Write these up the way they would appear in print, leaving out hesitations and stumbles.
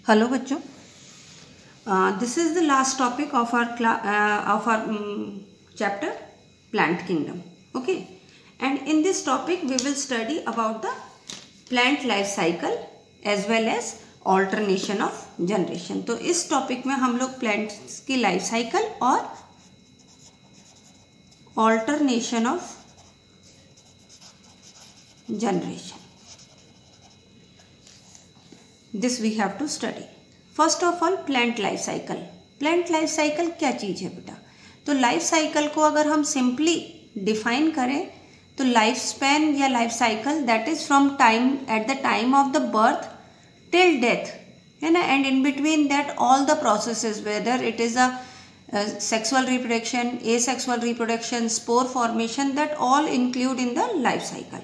Hello बच्चों, this is the last topic of our chapter plant kingdom. Okay, and in this topic we will study about the plant life cycle as well as alternation of generation. तो इस topic में हम लोग plants की life cycle और alternation of generation, this we have to study. First of all, plant life cycle. Plant life cycle क्या चीज़ है बेटा? तो लाइफ साइकिल को अगर हम सिंपली डिफाइन करें तो लाइफ स्पैन या life cycle that is from time eight the time of the birth till death, है ना, and in between that all the processes whether it is a sexual reproduction, asexual reproduction, spore formation, that all include in the life cycle.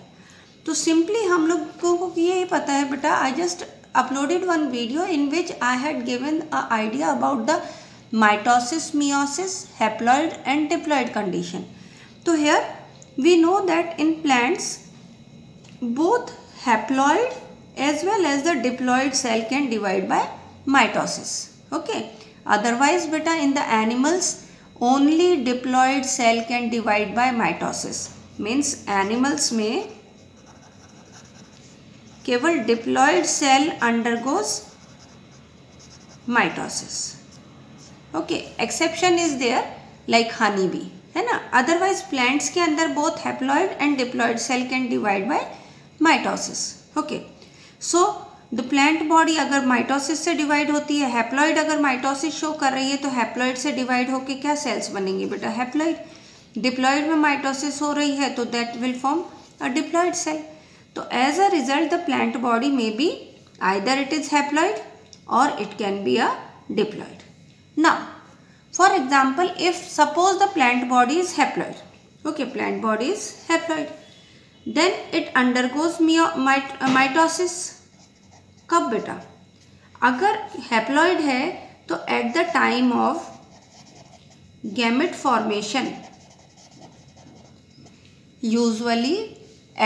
तो simply हम लोगों को ये पता है बेटा, I just uploaded one video in which I had given a idea about the mitosis, meiosis, haploid and diploid condition. So here we know that in plants both haploid as well as the diploid cell can divide by mitosis. Okay, otherwise beta in the animals only diploid cell can divide by mitosis. Means animals में केवल diploid cell undergoes mitosis. Okay, exception is there like honey bee, है ना. Otherwise plants के अंदर both haploid and diploid cell can divide by mitosis. Okay, so the plant body अगर mitosis से divide होती है, हैप्लॉयड अगर माइटोसिस शो कर रही है तो हैप्लॉयड से डिवाइड होके क्या सेल्स बनेंगे बेटा? हैप्लॉयड. डिप्लॉयड में माइटोसिस हो रही है तो that will form a diploid cell. So as a result the plant body may be either it is haploid or it can be a diploid. Now for example, if suppose the plant body is haploid, okay, plant body is haploid, then it undergoes mitosis. कब बेटा? अगर haploid है तो at the time of gamete formation, usually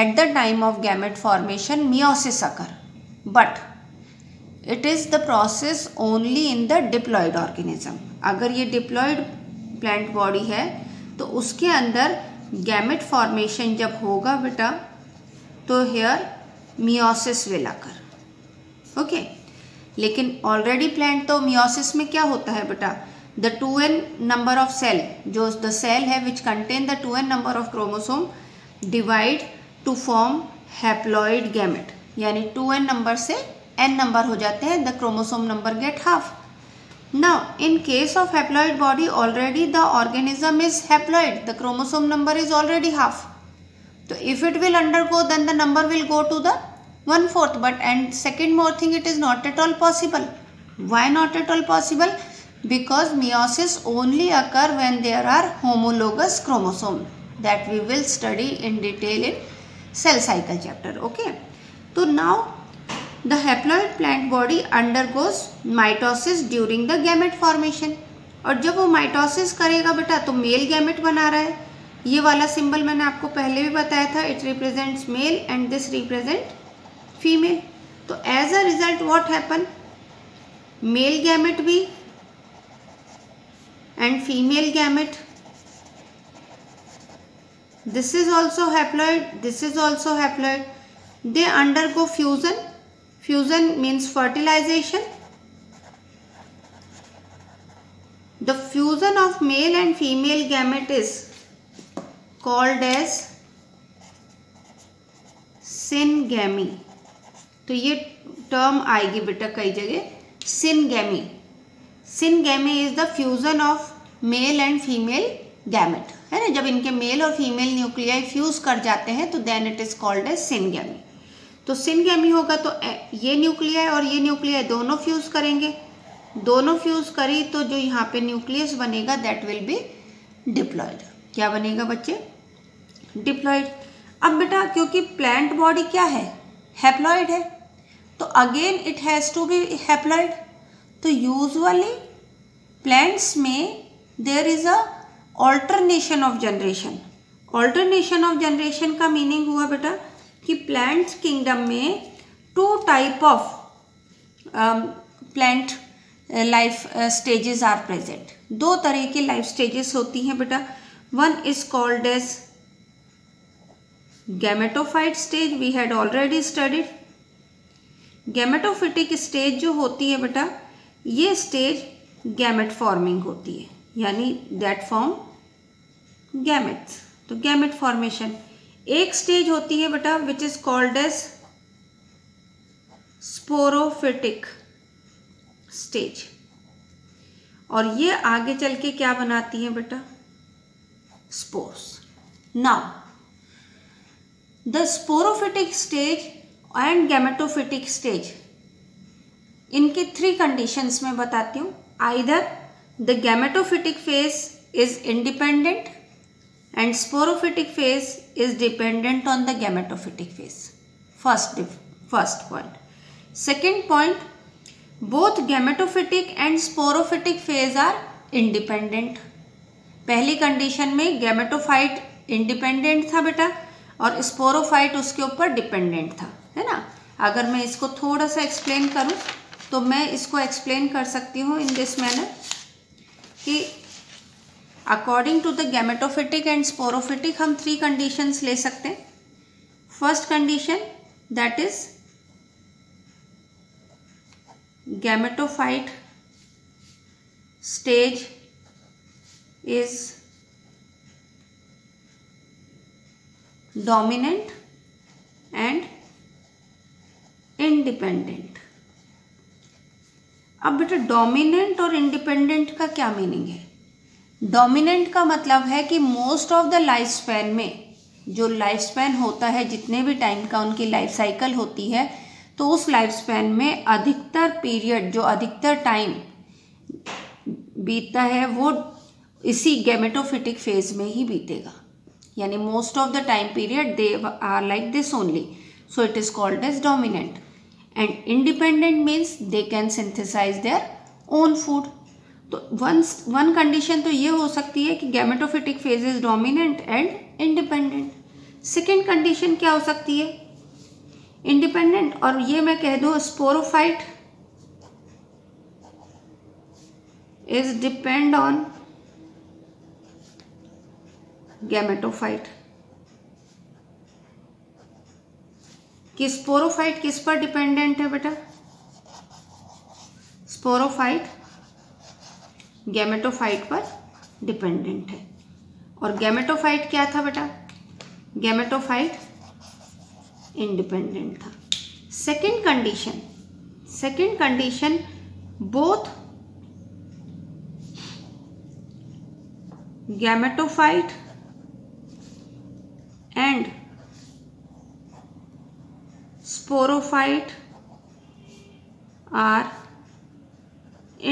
at the time of gamete formation meiosis occur, but it is the process only in the diploid organism. अगर ये diploid plant body है तो उसके अंदर gamete formation जब होगा बेटा तो here meiosis will occur. okay, लेकिन already plant तो meiosis में क्या होता है बेटा? the 2n number of cell, जो the cell है which contain the 2n number of chromosome divide to form haploid gamete, यानी 2n नंबर से n नंबर हो जाते हैं, the chromosome number get half. Now in case of haploid body already the organism is haploid, the chromosome number is already half. तो if it will undergo then the number will go to the 1/4. But and second more thing, it is not at all possible. Why not at all possible? Because meiosis only occur when there are homologous chromosome, that we will study in detail in cell cycle chapter. okay, so now the haploid plant body undergoes mitosis during the gamete formation. और जब वो mitosis करेगा बेटा तो male gamete बना रहा है. ये वाला सिंबल मैंने आपको पहले भी बताया था, it represents male and this represent female. तो as a result what happen, male gamete भी and female gamete, this is also haploid, this is also haploid, they undergo fusion. Fusion means fertilization. The fusion of male and female gamete is called as syngamy. तो ये term आएगी बेटा कई जगह, syngamy. Syngamy is the fusion of male and female gamete, है ना. जब इनके मेल और फीमेल न्यूक्लियाई फ्यूज कर जाते हैं तो then it is called as syngamy. तो सिनगैमी होगा तो ये न्यूक्लियाई और ये न्यूक्लियाई दोनों फ्यूज करेंगे, दोनों फ्यूज करी तो जो यहाँ पे न्यूक्लियस बनेगा दैट विल बी डिप्लॉयड. क्या बनेगा बच्चे? डिप्लॉयड. अब बेटा क्योंकि प्लांट बॉडी क्या है? हैप्लॉयड है, तो again it has to be haploid. तो यूजुअली प्लांट्स में there is a alternation of generation. Alternation of generation का मीनिंग हुआ बेटा कि प्लांट्स किंगडम में two type of plant life stages are present. दो तरह की लाइफ स्टेजेस होती हैं बेटा। One is called as gametophyte stage, we had already studied. Gametophytic stage जो होती है बेटा, ये स्टेज गैमेट फॉर्मिंग होती है, यानी दैट फॉर्म गैमेट्स। तो गैमेट फॉर्मेशन। एक स्टेज होती है बेटा which is called as sporophytic stage, और ये आगे चल के क्या बनाती है बेटा, spores. Now the sporophytic stage and gametophytic stage, इनके थ्री कंडीशंस में बताती हूँ। Either the gametophytic phase is independent and sporophytic phase is dependent on the gametophytic phase, first point. Second point, both gametophytic and sporophytic phase are independent. पहली condition में gametophyte independent था बेटा और sporophyte उसके ऊपर डिपेंडेंट था, है ना। अगर मैं इसको थोड़ा सा एक्सप्लेन करूं तो मैं इसको एक्सप्लेन कर सकती हूँ इन दिस मैनर कि according to the gametophytic and sporophytic हम थ्री कंडीशंस ले सकते हैं। First condition that is gametophyte stage is dominant and independent। अब बेटा डोमिनेंट और इंडिपेंडेंट का क्या मीनिंग है? डोमिनेंट का मतलब है कि most of the life span में, जो लाइफ स्पैन होता है जितने भी टाइम का उनकी लाइफ साइकिल होती है, तो उस लाइफ स्पैन में अधिकतर पीरियड, जो अधिकतर टाइम बीतता है वो इसी गैमेटोफिटिक फेज में ही बीतेगा, यानी most of the time period they are like this only, so it is called as dominant. And independent means they can synthesize their own food. तो वन कंडीशन तो ये हो सकती है कि gametophytic phase is dominant and independent. Second condition क्या हो सकती है? इंडिपेंडेंट, और ये मैं कह दूँ sporophyte is depend on gametophyte. कि स्पोरोफाइट किस पर डिपेंडेंट है बेटा? स्पोरोफाइट गैमेटोफाइट पर डिपेंडेंट है। और गैमेटोफाइट क्या था बेटा? गैमेटोफाइट इंडिपेंडेंट था। Second condition both gametophyte and sporophyte are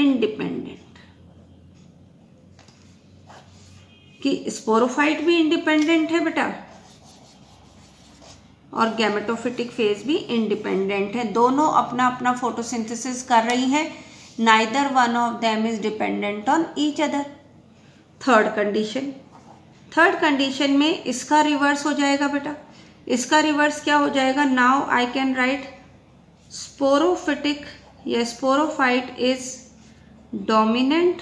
independent। कि स्पोरोफाइट भी इंडिपेंडेंट है बेटा और गैमेटोफिटिक फेज भी इंडिपेंडेंट है, दोनों अपना अपना फोटोसिंथेसिस कर रही हैं, neither one of them is dependent on each other. Third condition में इसका रिवर्स हो जाएगा बेटा। इसका रिवर्स क्या हो जाएगा? Now I can write sporophytic या sporophyte is dominant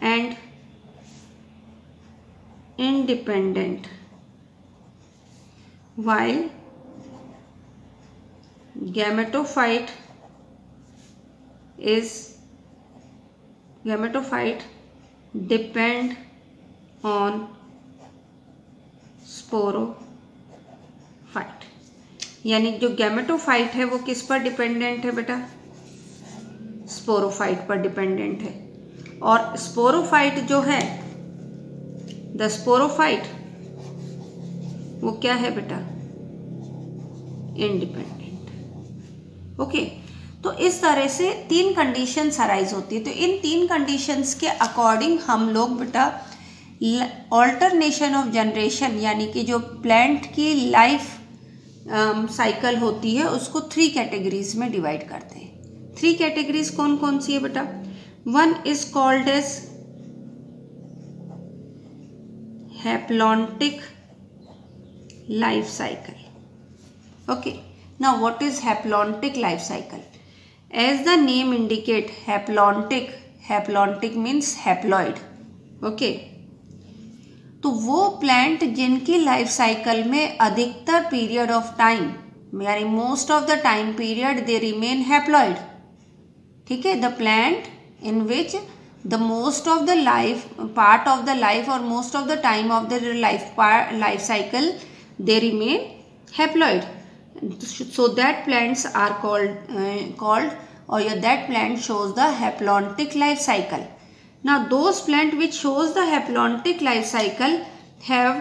and independent while gametophyte depend on sporophyte. यानी जो गैमेटोफाइट है वो किस पर डिपेंडेंट है बेटा? स्पोरोफाइट पर डिपेंडेंट है। और स्पोरोफाइट जो है, द स्पोरोफाइट, वो क्या है बेटा? इंडिपेंडेंट। ओके, तो इस तरह से तीन कंडीशंस अराइज होती है। तो इन तीन कंडीशंस के अकॉर्डिंग हम लोग बेटा ऑल्टरनेशन ऑफ जनरेशन, यानी कि जो प्लांट की लाइफ साइकिल होती है उसको थ्री कैटेगरीज में डिवाइड करते हैं। थ्री कैटेगरीज कौन कौन सी है बेटा? One is called as haplontic life cycle. Okay, Now what is haplontic life cycle? As the name indicate, haplontic means haploid. Okay. तो वो प्लांट जिनकी लाइफ साइकिल में अधिकतर पीरियड ऑफ टाइम, यानी most of the time period they remain haploid. ठीक है. The plant in which the most of the life part of the life और most of the time of the life cycle they remain haploid. So that plants are called or that plant shows the haplontic life cycle. Now those plant which shows the haplontic life cycle have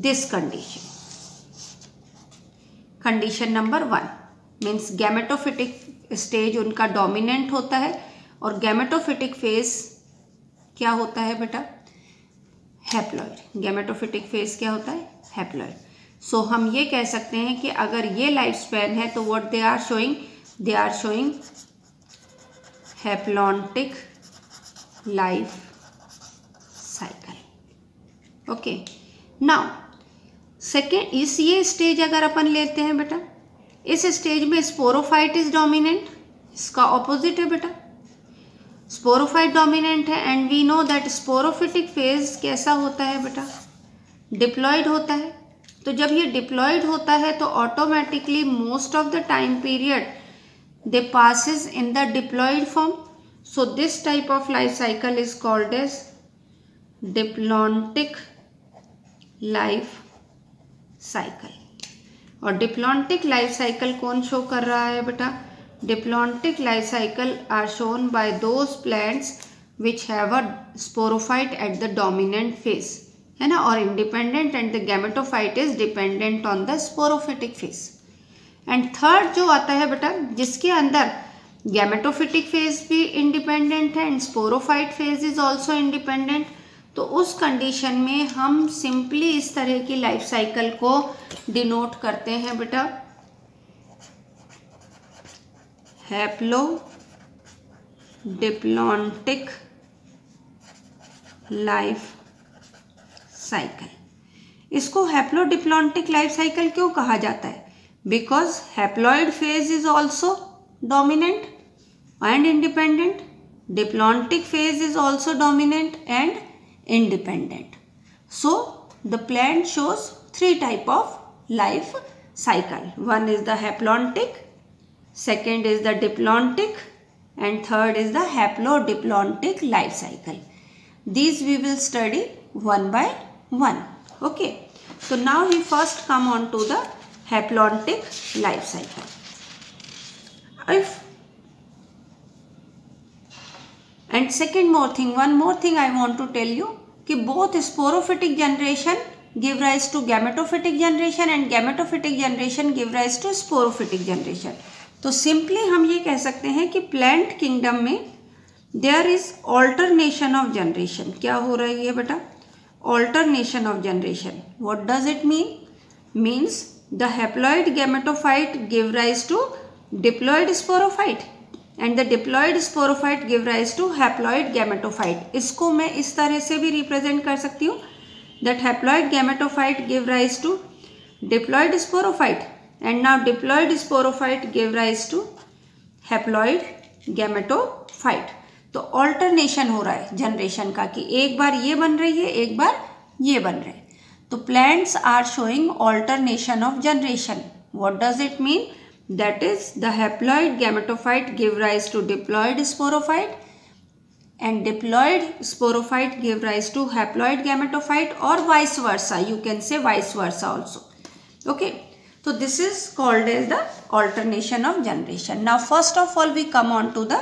this condition. Condition number 1 means gametophytic stage उनका dominant होता है और gametophytic phase क्या होता है बेटा? Haploid. Gametophytic phase क्या होता है? Haploid. सो हम ये कह सकते हैं कि अगर ये लाइफ स्पैन है तो what they are showing haplontic life cycle. Okay. Now second ये स्टेज अगर अपन लेते हैं बेटा, इस स्टेज में स्पोरोफाइट इज डोमिनेंट. इसका ऑपोजिट है बेटा, स्पोरोफाइट डोमिनेंट है. And we know that sporophytic phase कैसा होता है बेटा? डिप्लॉयड होता है. तो जब ये डिप्लॉयड होता है तो automatically most of the time period they passes in the diploid form. So this type of life cycle is called as diplontic life cycle. और डिप्लॉन्टिक लाइफ साइकिल कौन शो कर रहा है बेटा? Diplontic life cycle are shown by those plants which have a sporophyte at the dominant phase, है ना, और independent and the gametophyte is dependent on the sporophytic phase. And third जो आता है बेटा, जिसके अंदर गैमेटोफिटिक फेज भी इंडिपेंडेंट है and sporophyte phase is also independent. तो उस कंडीशन में हम सिंपली इस तरह की लाइफ साइकिल को डिनोट करते हैं बेटा हैप्लो डिप्लॉन्टिक लाइफ साइकिल. इसको हैप्लोडिप्लॉन्टिक लाइफ साइकिल क्यों कहा जाता है? Because haploid phase is also dominant and independent. Diplontic phase is also dominant and independent. So the plant shows 3 type of life cycle. One is the haplontic, second is the diplontic and third is the haplodiplontic life cycle. These we will study one by one. Okay. So now we first come on to the haplontic life cycle. And second more thing, one more thing I want to tell you कि both sporophytic generation give rise to gametophytic generation and gametophytic generation give rise to sporophytic generation. तो simply हम ये कह सकते हैं कि plant kingdom में there is alternation of generation. क्या हो रही है बेटा? Alternation of generation. What does it mean? Means the haploid gametophyte give rise to diploid sporophyte and the diploid sporophyte give rise to haploid gametophyte. इसको मैं इस तरह से भी रिप्रेजेंट कर सकती हूँ that haploid gametophyte give rise to diploid sporophyte and now diploid sporophyte give rise to haploid gametophyte. तो ऑल्टरनेशन हो रहा है जनरेशन का कि एक बार ये बन रही है, एक बार ये बन रहे. तो plants are showing alternation of generation. What does it mean? That is the haploid gametophyte give rise to diploid sporophyte and diploid sporophyte give rise to haploid gametophyte or vice versa. You can say vice versa also. Okay. So this is called as the alternation of generation. Now first of all we come on to the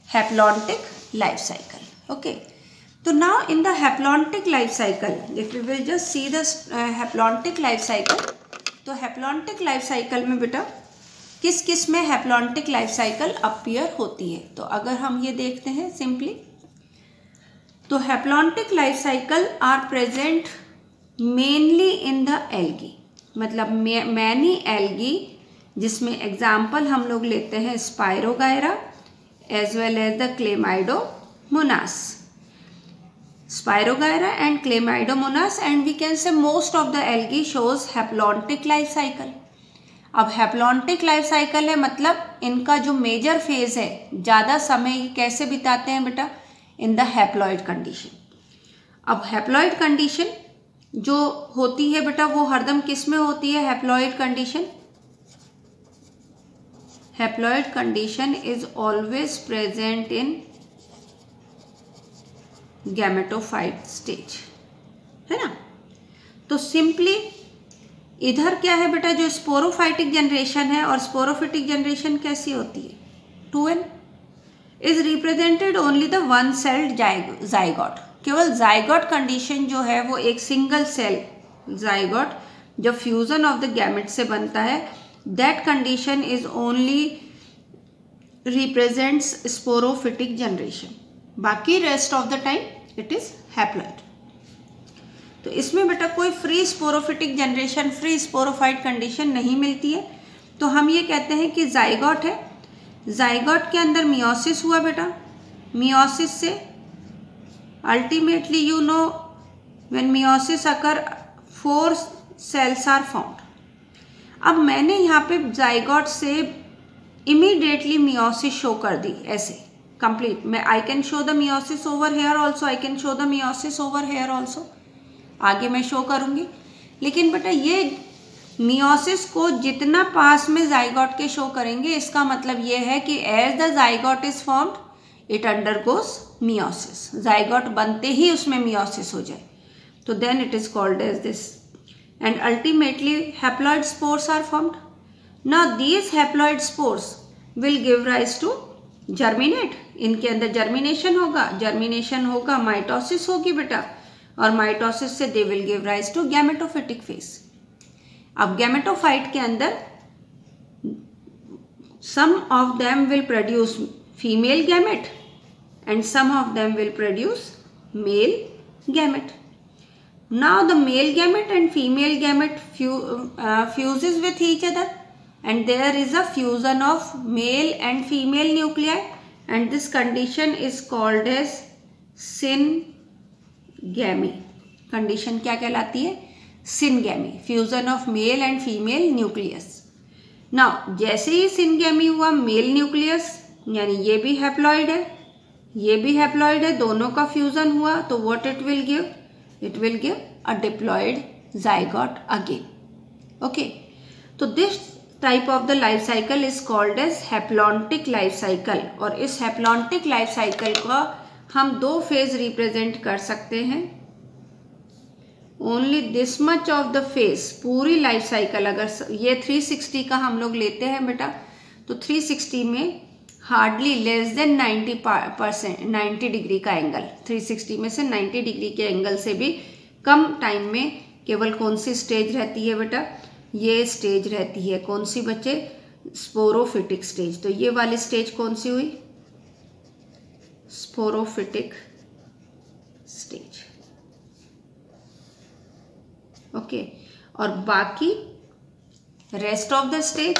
haplontic life cycle. Okay. So now in the haplontic life cycle, if we will just see this haplontic life cycle, तो haplontic life cycle में बेटा किस किस में haplontic life cycle appear होती है. तो अगर हम ये देखते हैं simply, तो haplontic life cycle are present mainly in the algae. मतलब मैनी एल्गी जिसमें एग्जाम्पल हम लोग लेते हैं Spirogyra as well as the Chlamydomonas. Spirogyra and Chlamydomonas and we can say most of the algae shows haplontic life cycle. अब haplontic life cycle है, मतलब इनका जो मेजर फेज है, ज़्यादा समय कैसे बिताते हैं बेटा, इन द हैप्लॉइड कंडीशन। अब हैप्लॉइड कंडीशन जो होती है बेटा वो हरदम किस में होती है, haploid condition, haploid condition is always present in gametophyte stage, है ना। तो सिंपली इधर क्या है बेटा, जो स्पोरोफाइटिक जनरेशन है, और स्पोरोफिटिक जनरेशन कैसी होती है, 2n is represented only the one celled zygote. केवल जाइगोट कंडीशन जो है वो एक सिंगल सेल जाइगोट जब फ्यूजन ऑफ द गैमेट से बनता है, that condition is only represents sporophytic generation, बाकी rest of the time it is haploid. तो इसमें बेटा कोई free sporophytic generation, free sporophyte condition नहीं मिलती है। तो हम ये कहते हैं कि जाइगोट है, जाइगोट के अंदर मियोसिस हुआ बेटा, मियोसिस से ultimately you know when meiosis occur 4 cells are found. अब मैंने यहाँ पे जाइगोट से इमीडिएटली मियोसिस शो कर दी, ऐसे कंप्लीट। मैं I can show the meiosis over here also, I can show the meiosis over here also, आगे मैं शो करूँगी। लेकिन बेटा ये मियोसिस को जितना पास में जाइगोट के शो करेंगे, इसका मतलब ये है कि as the zygote is formed it undergoes meiosis, zygote बनते ही उसमें मियोसिस हो जाए, तो then it is called as this, and ultimately haploid spores are formed. Now these haploid spores will give rise to germinate, इनके अंदर germination होगा, germination होगा, माइटोसिस होगी बेटा, और माइटोसिस से they will give rise to gametophytic phase. अब gametophyte के अंदर some of them will produce female gamete and some of them will produce male gamete. Now the male gamete and female gamete fuses with each other and there is a fusion of male and female nuclei and this condition is called as syngamy। Condition क्या कहलाती है, syngamy, fusion of male and female nucleus. Now जैसे ही syngamy हुआ, mail nucleus यानी ये भी haploid है, ये भी हैप्लॉइड है, दोनों का फ्यूजन हुआ, तो what it will give, it will give a diploid zygote again. Okay, तो this type of the life cycle is called as haplontic life cycle. और इस हैप्लॉन्टिक लाइफ साइकिल का हम 2 फेज रिप्रेजेंट कर सकते हैं। Only this much of the phase, पूरी life cycle अगर ये 360 का हम लोग लेते हैं बेटा, तो 360 में हार्डली लेस देन 90 डिग्री का एंगल, 360 में से 90 डिग्री के एंगल से भी कम टाइम में केवल कौन सी स्टेज रहती है बेटा, ये स्टेज रहती है, कौन सी बच्चे, स्पोरोफिटिक स्टेज। तो ये वाली स्टेज कौन सी हुई, स्पोरोफिटिक स्टेज। ओके, और बाकी rest of the stage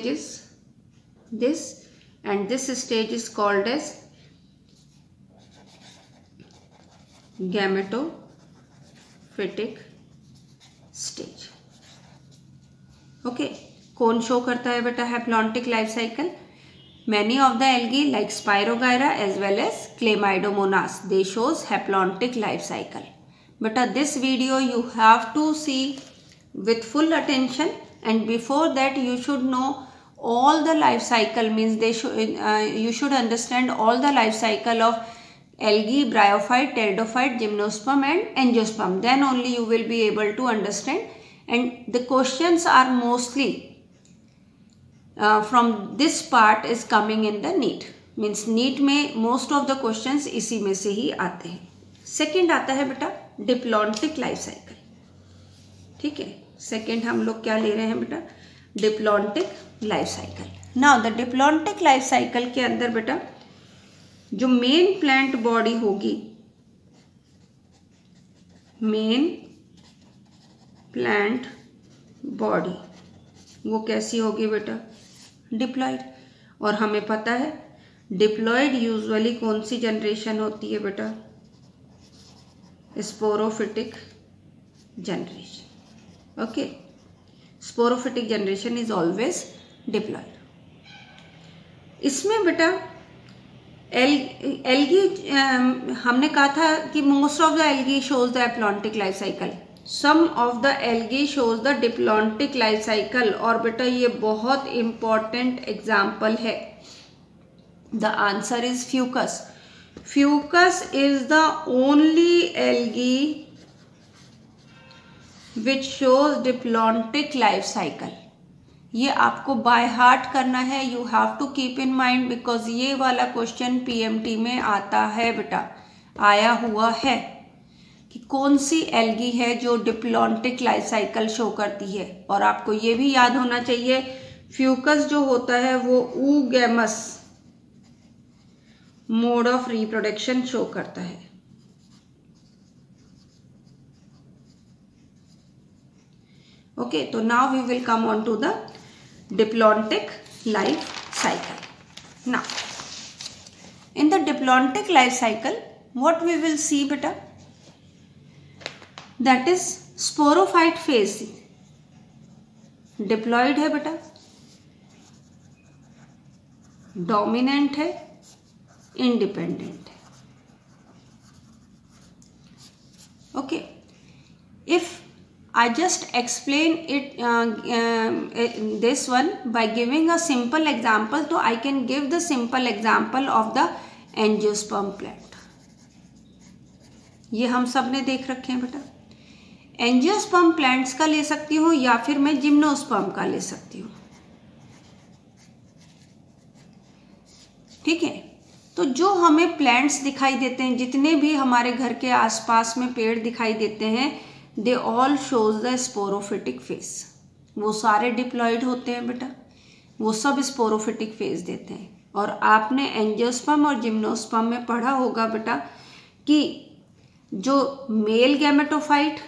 is this and this stage is called as gametophytic stage. Okay, कौन शो करता है बेटा haplontic life cycle, many of the algae like Spirogyra as well as Chlamydomonas, they shows haplontic life cycle. But this video you have to see with full attention, and before that you should know all the life cycle, means they should you should understand all the life cycle of algae, bryophyte, pteridophyte, gymnosperm and angiosperm. Then only you will be able to understand, and the questions are mostly from this part is coming in the NEET, means NEET में most of the questions इसी में से ही आते हैं। Second आता है बेटा diplontic life cycle, ठीक है। सेकेंड हम लोग क्या ले रहे हैं बेटा, diplontic life cycle. Now the diplontic life cycle के अंदर बेटा जो मेन प्लांट बॉडी होगी, मेन प्लांट बॉडी वो कैसी होगी बेटा, डिप्लॉइड। और हमें पता है डिप्लॉइड यूजुअली कौन सी जनरेशन होती है बेटा, sporophytic generation. Okay, sporophytic generation is always diploid. इसमें बेटा एल्गी हमने कहा था कि most of the algae shows the haplontic life cycle, some of the algae shows the diplontic life cycle. और बेटा ये बहुत इंपॉर्टेंट एग्जाम्पल है। The answer is Fucus. Fucus is the only algae which shows diplontic life cycle. ये आपको by heart करना है, you have to keep in mind, because ये वाला क्वेश्चन पीएमटी में आता है बेटा, आया हुआ है कि कौन सी एल्गी है जो डिप्लॉन्टिक लाइफ साइकिल शो करती है। और आपको ये भी याद होना चाहिए फ्यूकस जो होता है वो oogamous mode of reproduction show करता है। ओके, तो now we will come on to the diplontic life cycle. Now, in the diplontic life cycle, what we will see beta? That is sporophyte phase. Diploid है बेटा, dominant है, independent है. Okay, if I just explain it this one by giving a simple example, so I can give the simple example of the angiosperm plant. ये हम सब ने देख रखे हैं बेटा। एंजियोस्पर्म प्लांट्स का ले सकती हूँ या फिर मैं जिम्नोस्पर्म का ले सकती हूँ। ठीक है, तो जो हमें प्लांट्स दिखाई देते हैं, जितने भी हमारे घर के आसपास में पेड़ दिखाई देते हैं, they all shows the sporophytic phase. वो सारे डिप्लॉयड होते हैं बेटा, वो सब स्पोरोफिटिक फेज देते हैं। और आपने एंजियोस्पर्म और जिम्नोस्पर्म में पढ़ा होगा बेटा कि जो मेल गैमेटोफाइट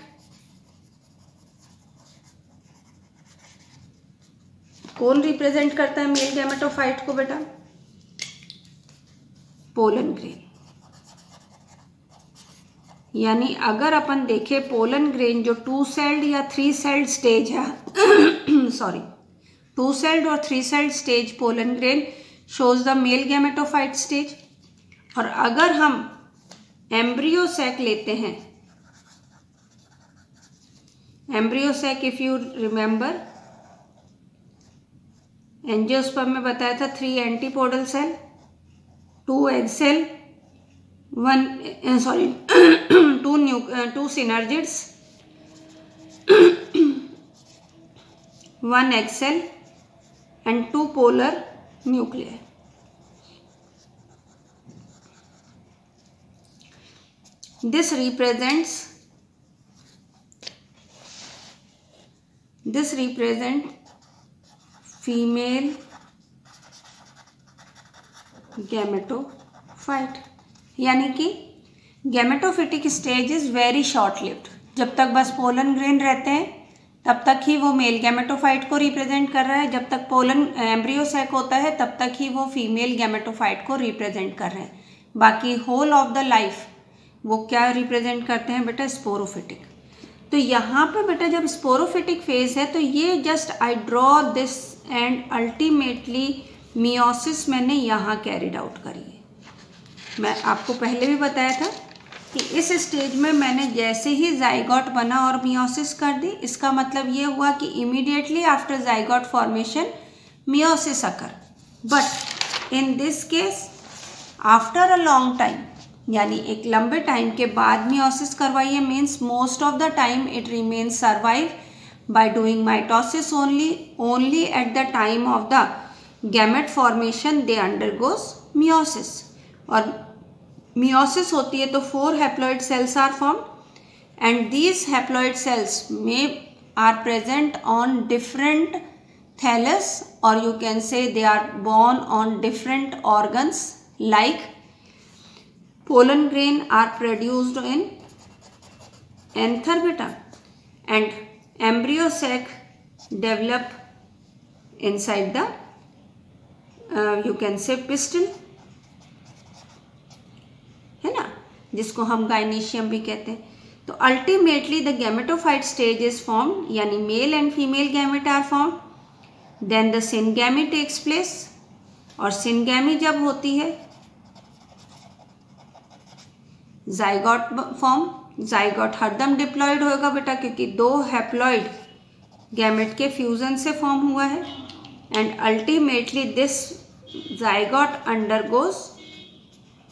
कौन रिप्रेजेंट करता है मेल गैमेटोफाइट को बेटा? Pollen grain. यानी अगर अपन देखें पोलन ग्रेन जो 2 सेल्ड या 3 सेल्ड स्टेज है सॉरी 2 सेल्ड और 3 celled stage pollen grain shows the male gametophyte stage. और अगर हम एम्ब्रियो सैक लेते हैं, embryo sac if you remember angiosperm में बताया था 3 antipodal cell, 2 egg cell, 2 synergids, 1 egg cell and 2 polar nuclei. This represents female gametophyte। यानी कि gametophytic stage is very short lived. जब तक बस पोलन ग्रेन रहते हैं तब तक ही वो मेल गैमेटोफाइट को रिप्रेजेंट कर रहा है, जब तक पोलन एम्ब्रियो सैक होता है तब तक ही वो फीमेल गैमेटोफाइट को रिप्रेजेंट कर रहे हैं। बाकी होल ऑफ द लाइफ वो क्या रिप्रेजेंट करते हैं बेटा? स्पोरोफिटिक। तो यहाँ पे बेटा जब स्पोरोफिटिक फेज है तो ये just I draw this and ultimately meiosis मैंने यहाँ कैरिड आउट करी है। मैं आपको पहले भी बताया था कि इस स्टेज में मैंने जैसे ही जाइगोट बना और मियोसिस कर दी, इसका मतलब ये हुआ कि immediately after zygote formation meiosis occur. But in this case after a long time, यानी एक लंबे टाइम के बाद मियोसिस करवाइए, means most of the time it remains survive by doing mitosis only at the time of the gamete formation they undergoes meiosis. और meiosis होती है तो 4 haploid cells are formed and these haploid cells में are present on different thallus और you can say they are borne on different organs like pollen grain are produced in anther beta and embryo sac develop inside the you can say pistil है ना, जिसको हम gynoecium भी कहते हैं। तो ultimately the gametophyte stage is formed, यानी male and female gamete are formed, then the syngamy takes place, और सिनगैमी जब होती है जाइगोट फॉर्म, जाइगोट हरदम डिप्लॉयड होगा बेटा, क्योंकि दो हैप्लॉइड गैमेट के फ्यूजन से फॉर्म हुआ है, and ultimately this zygote undergoes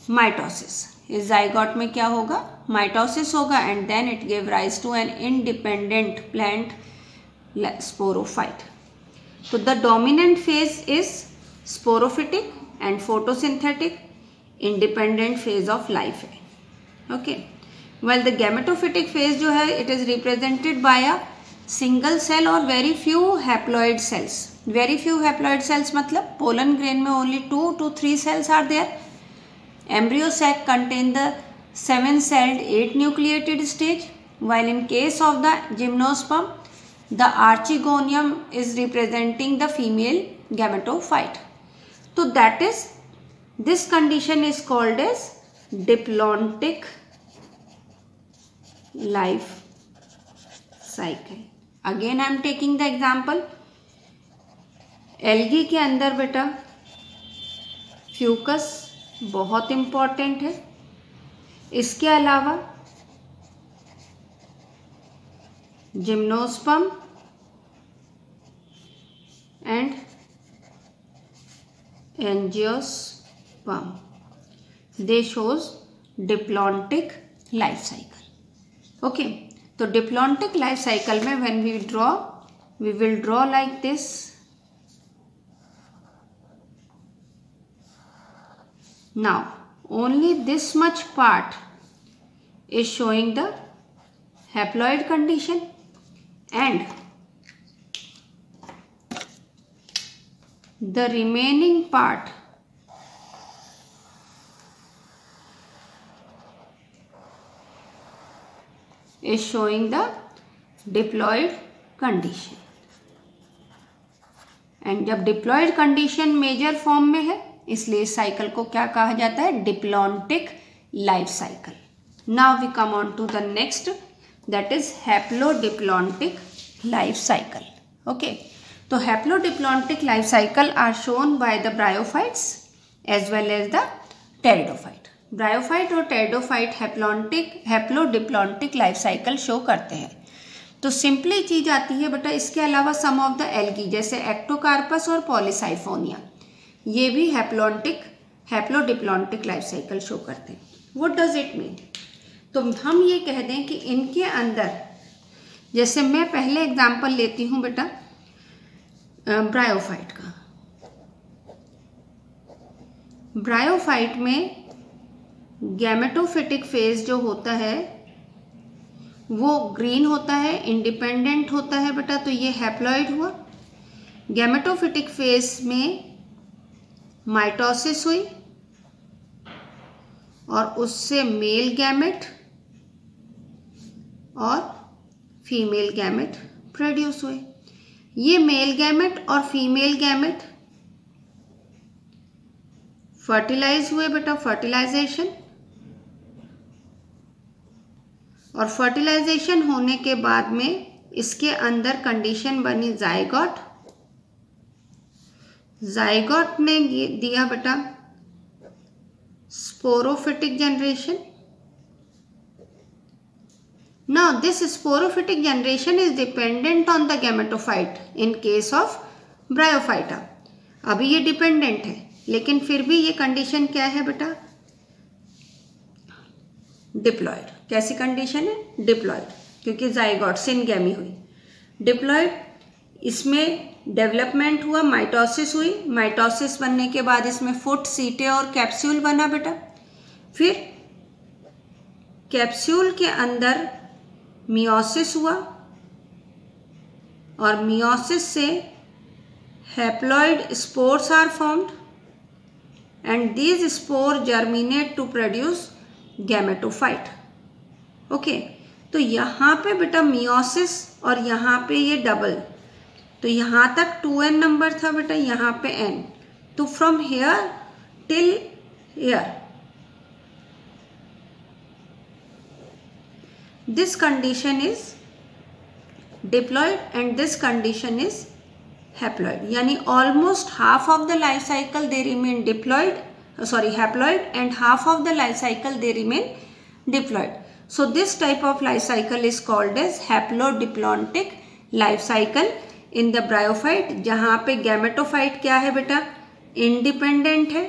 mitosis. इस जाइगोट में क्या होगा, माइटोसिस होगा, and then it give rise to an independent plant sporophyte. तो the dominant phase is sporophytic and photosynthetic, independent phase of life है। Okay, well the gametophytic phase जो है it is represented by a single cell और very few haploid cells. Very few haploid cells मतलब pollen grain में only 2 to 3 cells are there. Embryo sac contain the 7-celled 8-nucleated stage, while in case of the gymnosperm, the archegonium is representing the female gametophyte. So that is, this condition is called as diplontic life cycle. Again I am taking the example. Algae के अंदर बेटा Fucus बहुत important है। इसके अलावा gymnosperm and angiosperm, they shows diplontic life cycle. Okay, तो diplontic life cycle में when we will draw like this. Now only this much part is showing the haploid condition, and the remaining part is showing the diploid condition. And जब diploid condition major form में है इसलिए इस cycle को क्या कहा जाता है, diplontic life cycle. Now we come on to the next, that is haplodiplontic life cycle. Okay, तो haplodiplontic life cycle are shown by the bryophytes as well as the pteridophyte. Bryophyte और pteridophyte haplodiplontic life cycle show करते हैं। तो simply चीज आती है बेटा, इसके अलावा सम ऑफ द एल्गी जैसे एक्टोकार्पस और पॉलीसाइफोनिया, ये भी हैप्लोडिप्लॉन्टिक लाइफ साइकिल शो करते हैं। What does it mean? तो हम ये कह दें कि इनके अंदर, जैसे मैं पहले एग्जांपल लेती हूँ बेटा ब्रायोफाइट का। ब्रायोफाइट में गैमेटोफिटिक फेज जो होता है वो ग्रीन होता है, इंडिपेंडेंट होता है बेटा, तो ये हैप्लॉइड हुआ। गैमेटोफिटिक फेज में माइटोसिस हुई और उससे मेल गैमेट और फीमेल गैमेट प्रोड्यूस हुए। ये मेल गैमेट और फीमेल गैमेट फर्टिलाइज हुए बेटा, फर्टिलाइजेशन, और फर्टिलाइजेशन होने के बाद में इसके अंदर कंडीशन बनी जाइगोट। जाइगोट ने दिया बेटा sporophytic generation. Now this sporophytic generation is dependent on the gametophyte in case of bryophyta. अभी ये डिपेंडेंट है लेकिन फिर भी ये कंडीशन क्या है बेटा, डिप्लॉयड। कैसी कंडीशन है, डिप्लॉयड, क्योंकि जाइगोट सिनगैमी हुई। डिप्लॉयड, इसमें डेवलपमेंट हुआ, माइटोसिस हुई, माइटोसिस बनने के बाद इसमें फुट, सीटे और कैप्सूल बना बेटा। फिर कैप्सूल के अंदर मियोसिस हुआ और मियोसिस से haploid spores are formed and these spore germinate to produce gametophyte. Okay, तो यहाँ पे बेटा मियोसिस और यहाँ पे ये डबल, तो यहाँ तक 2n नंबर था बेटा, यहाँ पे n, तो from here till here this condition is diploid and this condition is haploid. Yani almost half of the life cycle they remain haploid, and half of the life cycle they remain diploid. So this type of life cycle is called as haplodiplontic life cycle in the bryophyte, जहाँ पे gametophyte क्या है बेटा, independent है,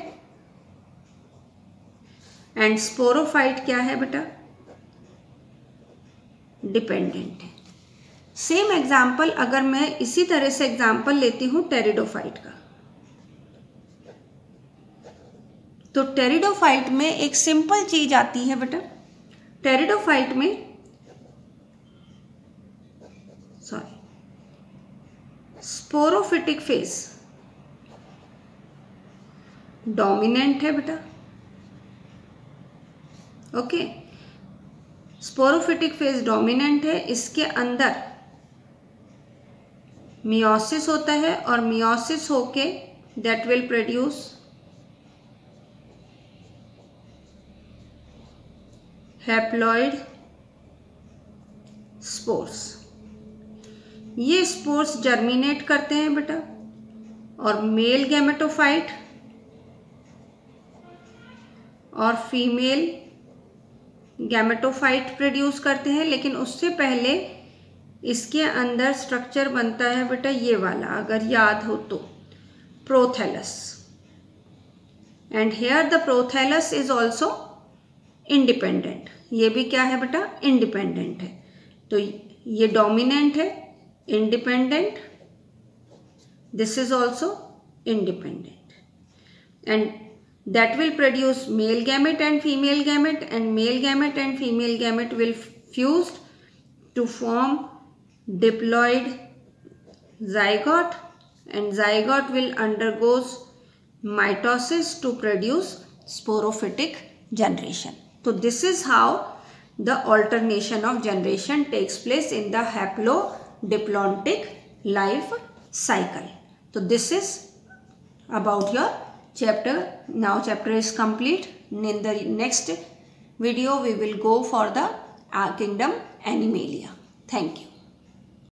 and sporophyte क्या है बेटा, dependent है. सेम एग्जाम्पल अगर मैं इसी तरह से एग्जाम्पल लेती हूँ टेरिडोफाइट का, तो टेरिडोफाइट में एक सिंपल चीज आती है बेटा. टेरिडोफाइट में स्पोरोफिटिक फेज डोमिनेंट है बेटा. ओके, स्पोरोफिटिक फेज डोमिनेंट है. इसके अंदर मियोसिस होता है और मियोसिस होके that will produce haploid spores. ये स्पोर्स जर्मिनेट करते हैं बेटा और मेल गैमेटोफाइट और फीमेल गैमेटोफाइट प्रोड्यूस करते हैं. लेकिन उससे पहले इसके अंदर स्ट्रक्चर बनता है बेटा ये वाला, अगर याद हो तो, prothallus. And here the prothallus is also independent. ये भी क्या है बेटा, इंडिपेंडेंट है. तो ये डोमिनेंट है, independent, this is also independent, and that will produce male gamete and female gamete, and male gamete and female gamete will fuse to form diploid zygote, and zygote will undergoes mitosis to produce sporophytic generation. So this is how the alternation of generation takes place in the haplodiplontic life cycle. So this is about your chapter. Now chapter is complete. In the next video we will go for the kingdom Animalia. Thank you.